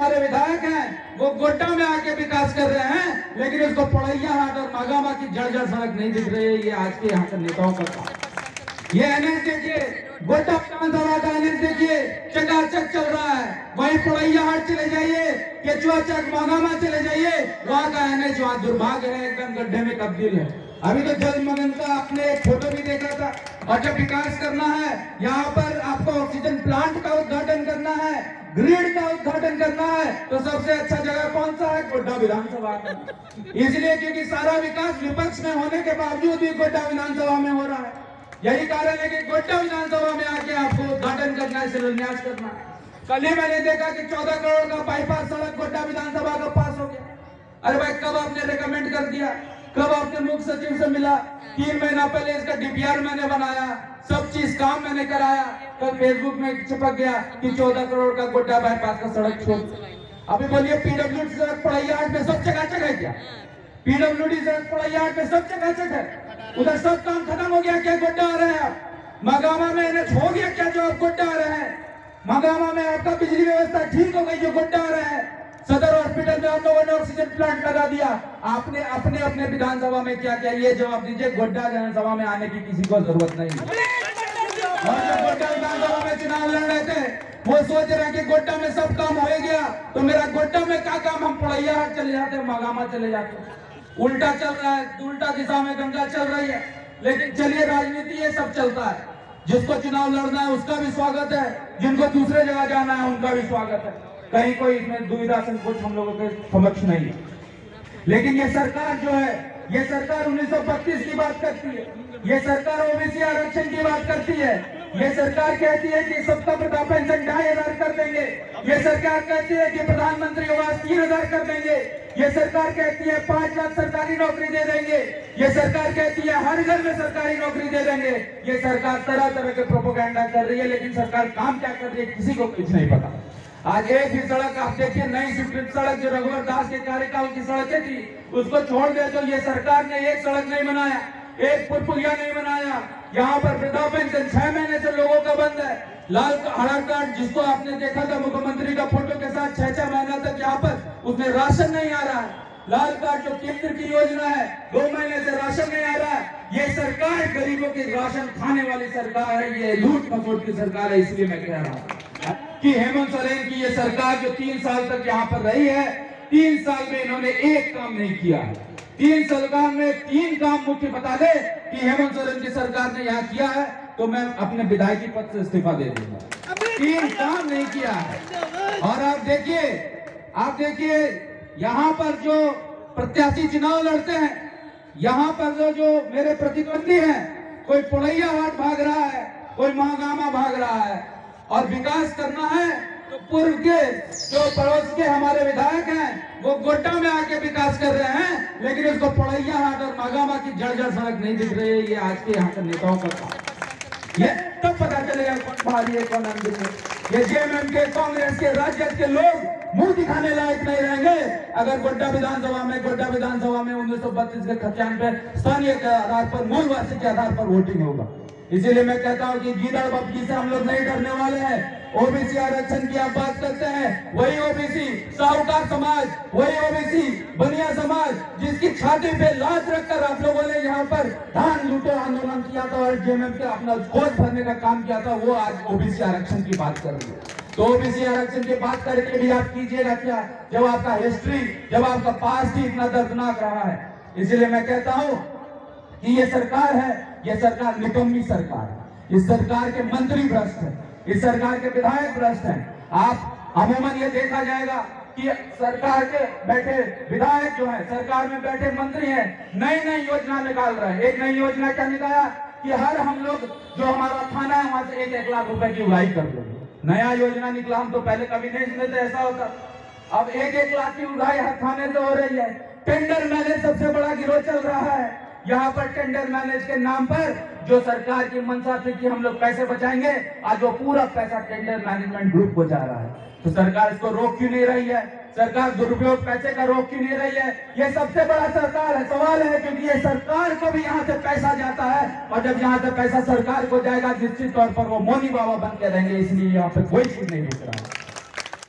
हमारे विधायक हैं वो गोड्डा में आके विकास कर रहे हैं, लेकिन उसको पड़ैया हाट और मागामा की जर्जर सड़क नहीं दिख रही है। ये आज के यहाँ के नेताओं का काम। ये एनएच देखिए, गोड्डा विधानसभा का एनएच देखिए, चकाचक चल रहा है। वहीं पड़ैया हाट चले जाइए, केचुआ चक मागामा चले जाइए, वहाँ का एनएच वहाँ दुर्भाग्य है, एकदम गड्ढे में तब्दील है। अभी तो जलमग्न का आपने एक फोटो भी देखा था। और जब विकास करना है, यहाँ पर आपको ऑक्सीजन प्लांट का उद्घाटन करना है, ग्रिड का उद्घाटन करना है, तो सबसे अच्छा जगह कौन सा है? गोड्डा विधानसभा में। इसलिए क्योंकि सारा विकास विपक्ष में होने के बावजूद भी गोड्डा विधानसभा में हो रहा है। यही कारण है कि गोड्डा विधानसभा में आके आपको उद्घाटन करना है, शिलान्यास करना है। कल ही मैंने देखा कि 14 करोड़ का बाईपास सड़क गोड्डा विधानसभा का पास हो गया। अरे भाई, कब आपने रिकमेंड कर दिया? कब आपने मुख्य सचिव से मिला? 3 महीना पहले इसका डीपीआर मैंने बनाया, सब चीज काम मैंने कराया। कल फेसबुक में चिपक गया कि 14 करोड़ का गोड्डा बाईपास का सड़क छोड़। अभी बोलिए, पीडब्ल्यूडी सड़क पड़ैया हाट में सब चकाचक है क्या? पीडब्ल्यूडी सड़क पड़ैया हाट में सब चकाचक है? उधर सब काम खत्म हो गया क्या? गोड्डा आ रहे हैं आप? मागामा में एनएच हो गया क्या जो आप गोड्डा आ रहे हैं? मागामा में आपका बिजली व्यवस्था ठीक हो गई जो गोड्डा आ रहे हैं? सदर हॉस्पिटल में हम लोगों ने ऑक्सीजन प्लांट लगा दिया। आपने अपने अपने विधानसभा में क्या किया, ये जवाब दीजिए। गोड्डा विधानसभा में आने की किसी को जरूरत नहीं है। और जब गोड्डा विधानसभा में चुनाव लड़ रहे थे, वो सोच रहे कि गोड्डा में सब काम हो गया, तो मेरा गोड्डा में क्या काम? हम पड़ैया हाट चले जाते, मागामा चले जाते। उल्टा चल रहा है, उल्टा दिशा में गंगा चल रही है। लेकिन चलिए, राजनीति ये सब चलता है। जिसको चुनाव लड़ना है उसका भी स्वागत है, जिनको दूसरे जगह जाना है उनका भी स्वागत है। कहीं कोई इसमें दुविधा संकोच हम लोगों के समक्ष नहीं है। लेकिन ये सरकार जो है, ये सरकार 1932 की बात करती है, ये सरकार ओबीसी आरक्षण की बात करती है, ये सरकार कहती है कि सबका वृद्धा पेंशन 2500 कर देंगे, ये सरकार कहती है कि प्रधानमंत्री आवास 3000 कर देंगे, ये सरकार कहती है 5 लाख सरकारी नौकरी दे देंगे, ये सरकार कहती है हर घर में सरकारी नौकरी दे देंगे। ये सरकार तरह तरह के प्रोपेगेंडा कर रही है, लेकिन सरकार काम क्या कर रही है किसी को कुछ नहीं पता। आज एक भी सड़क आप देखिए, नई स्वीकृत सड़क जो रघुवर दास के कार्यकाल की सड़कें थी, उसको छोड़ दे तो ये सरकार ने एक सड़क नहीं बनाया, एक पुलिया नहीं बनाया। यहाँ पर वृद्धा पेंशन 6 महीने से लोगों का बंद है। लाल हरा कार्ड जिसको आपने देखा था मुख्यमंत्री का फोटो के साथ, 6-6 महीना तक यहाँ पर उसमें राशन नहीं आ रहा है। लाल कार्ड जो केंद्र की योजना है, 2 महीने से राशन नहीं आ रहा है। ये सरकार गरीबों की राशन खाने वाली सरकार है, ये लूट मसोट की सरकार है। इसलिए मैं कह रहा हूँ कि हेमंत सोरेन की ये सरकार जो 3 साल तक यहाँ पर रही है, 3 साल में इन्होंने एक काम नहीं किया है। 3 साल में 3 काम मुख्य बता दे कि हेमंत सोरेन की सरकार ने यहाँ किया है, तो मैं अपने विधायकी पद से इस्तीफा दे दूंगा। 3 काम नहीं किया है। और आप देखिए यहाँ पर जो प्रत्याशी चुनाव लड़ते हैं, यहाँ पर जो मेरे प्रतिद्वंदी हैं, कोई पड़ैया हाट भाग रहा है, कोई मागामा भाग रहा है। और विकास करना है तो पूर्व के जो पड़ोस के हमारे विधायक हैं, वो गोड्डा में आके विकास कर रहे हैं, लेकिन उसको पड़ैया हाट और मागामा की जर्जर सड़क नहीं दिख रही है। ये आज के यहाँ के नेताओं का काम। ये तब पता चलेगा कौन भारी है कौन अंधे है। ये जेएमएम के, कांग्रेस के, राजद के लोग मुंह दिखाने लायक नहीं रहेंगे अगर गोड्डा विधानसभा में 1932 के खतियान पे स्थानीय के आधार पर, मूलवासी के आधार पर वोटिंग होगा। इसीलिए मैं कहता हूं कि गीदड़ बपकी से हम लोग नहीं डरने वाले हैं। ओबीसी आरक्षण की आप बात करते हैं, वही ओबीसी साहूकार समाज, वही ओबीसी बनिया समाज जिसकी छाती पे लात रखकर आप लोगों ने यहाँ पर धान लूटो आंदोलन किया था और जेएमएम के अपना खोज भरने का काम किया था, वो आज ओबीसी आरक्षण की बात कर रही है। तो ओबीसी आरक्षण की बात करके भी आप कीजिएगा क्या, जब आपका हिस्ट्री, जब आपका पास्ट ही इतना दर्दनाक रहा है। इसीलिए मैं कहता हूं कि ये सरकार है, ये सरकार निकम्मी सरकार है। इस सरकार के मंत्री भ्रष्ट है, इस सरकार के विधायक भ्रष्ट हैं। आप अमूमन ये देखा जाएगा कि सरकार के बैठे विधायक जो है, सरकार में बैठे मंत्री हैं, नई नई योजना निकाल रहे हैं। एक नई योजना क्या निकाला कि हर हम लोग जो हमारा थाना है वहां से 1-1 लाख रुपए की उगाही कर देंगे। नया योजना निकला, हम तो पहले कभी नहीं सुने थे ऐसा होता। अब 1-1 लाख की उगाही हर थाने से हो रही है। टेंडर मैनेज सबसे बड़ा गिरोह चल रहा है। यहाँ पर टेंडर मैनेज के नाम पर जो सरकार की मंशा थी कि हम लोग पैसे बचाएंगे, आज वो पूरा पैसा टेंडर मैनेजमेंट ग्रुप को जा रहा है। तो सरकार इसको रोक क्यों नहीं रही है? सरकार दुरुपयोग पैसे का रोक क्यों नहीं रही है? ये सबसे बड़ा सरकार है सवाल है, क्योंकि ये सरकार को भी यहाँ से पैसा जाता है, और जब यहाँ से पैसा सरकार को जाएगा निश्चित तौर पर वो मोदी बाबा बन के रहेंगे। इसलिए यहाँ पे कोई चीज नहीं दिख रहा है।